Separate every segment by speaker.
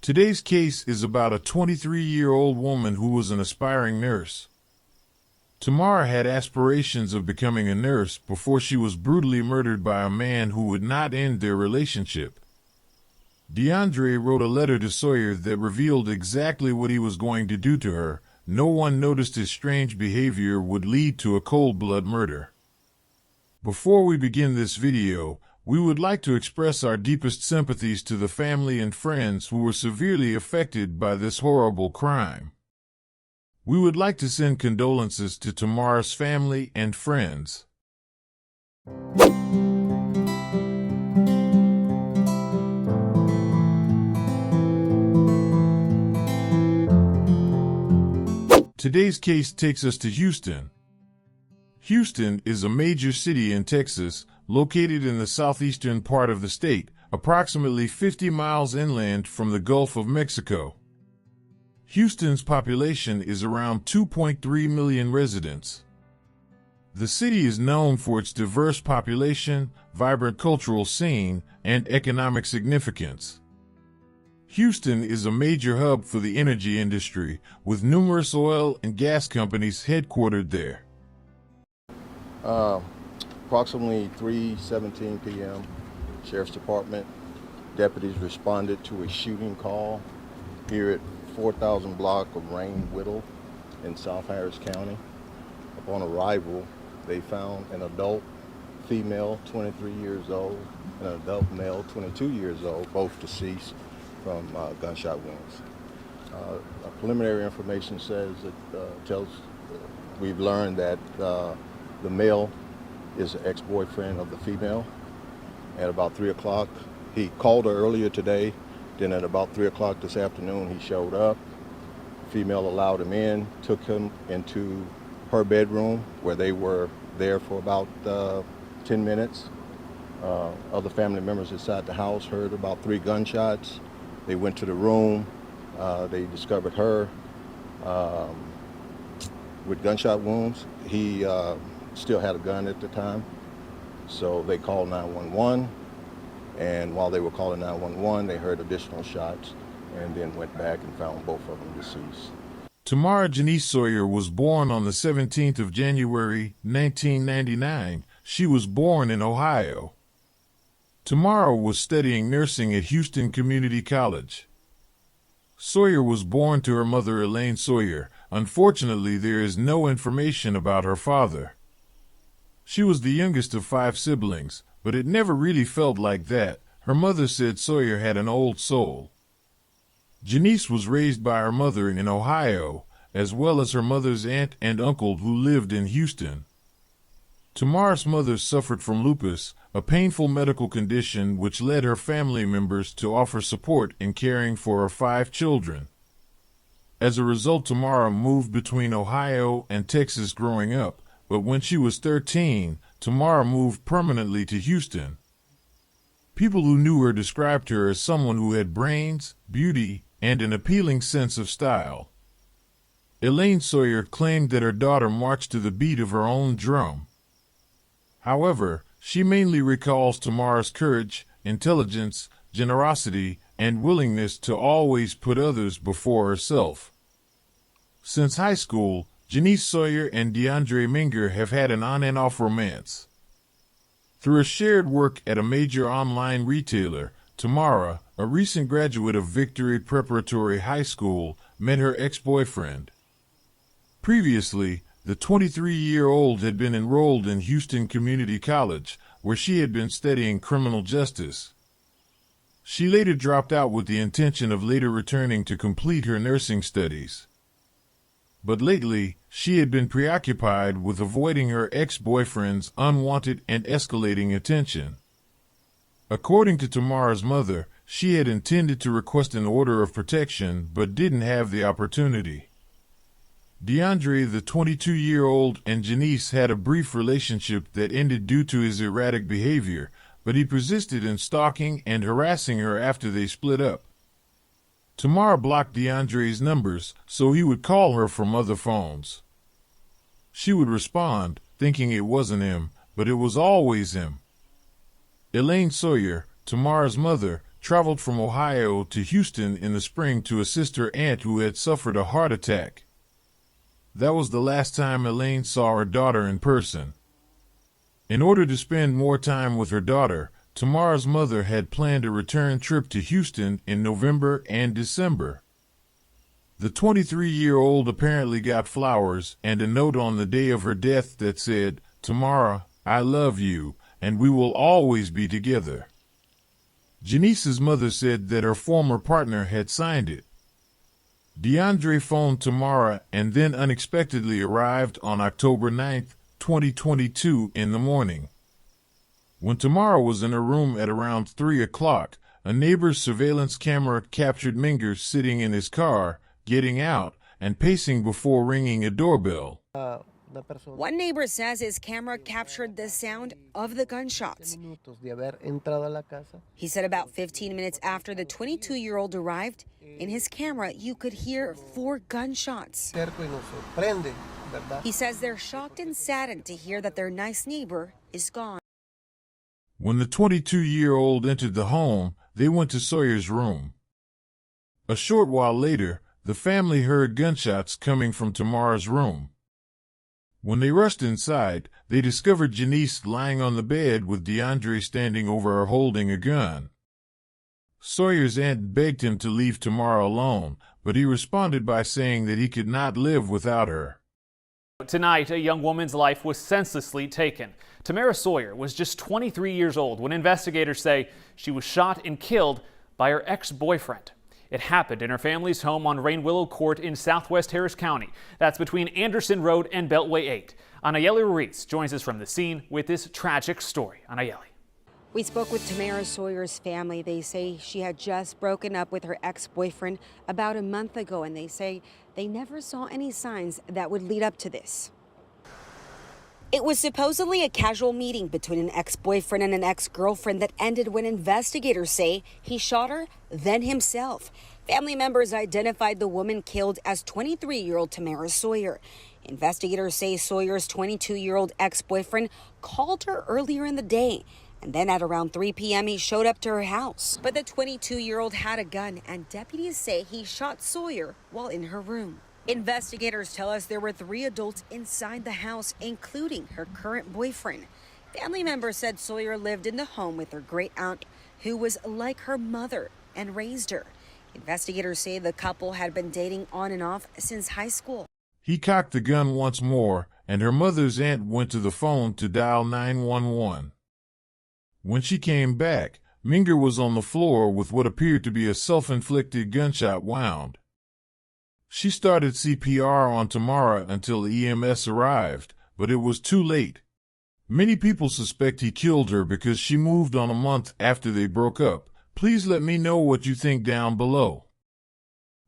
Speaker 1: Today's case is about a 23-year-old woman who was an aspiring nurse. Tamara had aspirations of becoming a nurse before she was brutally murdered by a man who would not end their relationship. DeAundre wrote a letter to Sawyer that revealed exactly what he was going to do to her. No one noticed his strange behavior would lead to a cold-blood murder. Before we begin this video, we would like to express our deepest sympathies to the family and friends who were severely affected by this horrible crime. We would like to send condolences to Tamara's family and friends. Today's case takes us to Houston. Houston is a major city in Texas, located in the southeastern part of the state, approximately 50 miles inland from the Gulf of Mexico. Houston's population is around 2.3 million residents. The city is known for its diverse population, vibrant cultural scene, and economic significance. Houston is a major hub for the energy industry, with numerous oil and gas companies headquartered there.
Speaker 2: Approximately 3:17 p.m., Sheriff's Department deputies responded to a shooting call here at 4000 block of Rain Whittle in South Harris County. Upon arrival, they found an adult female, 23 years old, and an adult male, 22 years old, both deceased from gunshot wounds. Preliminary information says that we've learned that the male is an ex-boyfriend of the female. At about 3 o'clock, he called her earlier today. Then at about 3 o'clock this afternoon, he showed up. Female allowed him in, took him into her bedroom where they were there for about 10 minutes. Other family members inside the house heard about 3 gunshots. They went to the room. They discovered her with gunshot wounds. He still had a gun at the time. So they called 911. And while they were calling 911, they heard additional shots and then went back and found both of them deceased.
Speaker 1: Tamara Janice Sawyer was born on the 17th of January, 1999. She was born in Ohio. Tamara was studying nursing at Houston Community College. Sawyer was born to her mother, Elaine Sawyer. Unfortunately, there is no information about her father. She was the youngest of 5 siblings, but it never really felt like that. Her mother said Sawyer had an old soul. Janice was raised by her mother in Ohio, as well as her mother's aunt and uncle who lived in Houston. Tamara's mother suffered from lupus, a painful medical condition which led her family members to offer support in caring for her 5 children. As a result, Tamara moved between Ohio and Texas growing up, but when she was 13, Tamara moved permanently to Houston. People who knew her described her as someone who had brains, beauty, and an appealing sense of style. Elaine Sawyer claimed that her daughter marched to the beat of her own drum. However, she mainly recalls Tamara's courage, intelligence, generosity, and willingness to always put others before herself. Since high school, Janice Sawyer and DeAundre Minger have had an on and off romance. Through a shared work at a major online retailer, Tamara, a recent graduate of Victory Preparatory High School, met her ex-boyfriend. Previously, the 23-year-old had been enrolled in Houston Community College, where she had been studying criminal justice. She later dropped out with the intention of later returning to complete her nursing studies. But lately, she had been preoccupied with avoiding her ex-boyfriend's unwanted and escalating attention. According to Tamara's mother, she had intended to request an order of protection but didn't have the opportunity. DeAundre, the 22-year-old, and Janice had a brief relationship that ended due to his erratic behavior, but he persisted in stalking and harassing her after they split up. Tamara blocked DeAundre's numbers so he would call her from other phones. She would respond, thinking it wasn't him, but it was always him. Elaine Sawyer, Tamara's mother, traveled from Ohio to Houston in the spring to assist her aunt who had suffered a heart attack. That was the last time Elaine saw her daughter in person. In order to spend more time with her daughter, Tamara's mother had planned a return trip to Houston in November and December. The 23-year-old apparently got flowers and a note on the day of her death that said, "Tamara, I love you, and we will always be together." Janice's mother said that her former partner had signed it. DeAundre phoned Tamara and then unexpectedly arrived on October 9, 2022 in the morning. When Tamara was in her room at around 3 o'clock, a neighbor's surveillance camera captured Minger sitting in his car, getting out, and pacing before ringing a doorbell.
Speaker 3: One neighbor says his camera captured the sound of the gunshots. He said about 15 minutes after the 22-year-old arrived, in his camera you could hear 4 gunshots. He says they're shocked and saddened to hear that their nice neighbor is gone.
Speaker 1: When the 22-year-old entered the home, they went to Sawyer's room. A short while later, the family heard gunshots coming from Tamara's room. When they rushed inside, they discovered Janice lying on the bed with DeAundre standing over her holding a gun. Sawyer's aunt begged him to leave Tamara alone, but he responded by saying that he could not live without her.
Speaker 4: Tonight, a young woman's life was senselessly taken. Tamara Sawyer was just 23 years old when investigators say she was shot and killed by her ex-boyfriend. It happened in her family's home on Rain Willow Court in southwest Harris County. That's between Anderson Road and Beltway 8. Anayeli Ruiz joins us from the scene with this tragic story. Anayeli.
Speaker 3: We spoke with Tamara Sawyer's family. They say she had just broken up with her ex-boyfriend about a month ago, and they say they never saw any signs that would lead up to this. It was supposedly a casual meeting between an ex-boyfriend and an ex-girlfriend that ended when investigators say he shot her, then himself. Family members identified the woman killed as 23-year-old Tamara Sawyer. Investigators say Sawyer's 22-year-old ex-boyfriend called her earlier in the day, and then at around 3 p.m. he showed up to her house. But the 22-year-old had a gun, and deputies say he shot Sawyer while in her room. Investigators tell us there were 3 adults inside the house, including her current boyfriend. Family members said Sawyer lived in the home with her great aunt, who was like her mother and raised her. Investigators say the couple had been dating on and off since high school.
Speaker 1: He cocked the gun once more, and her mother's aunt went to the phone to dial 911. When she came back, Minger was on the floor with what appeared to be a self-inflicted gunshot wound. She started CPR on Tamara until the EMS arrived, but it was too late. Many people suspect he killed her because she moved on a month after they broke up. Please let me know what you think down below.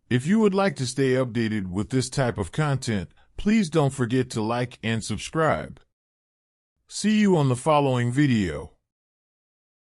Speaker 1: If you would like to stay updated with this type of content, please don't forget to like and subscribe. See you on the following video.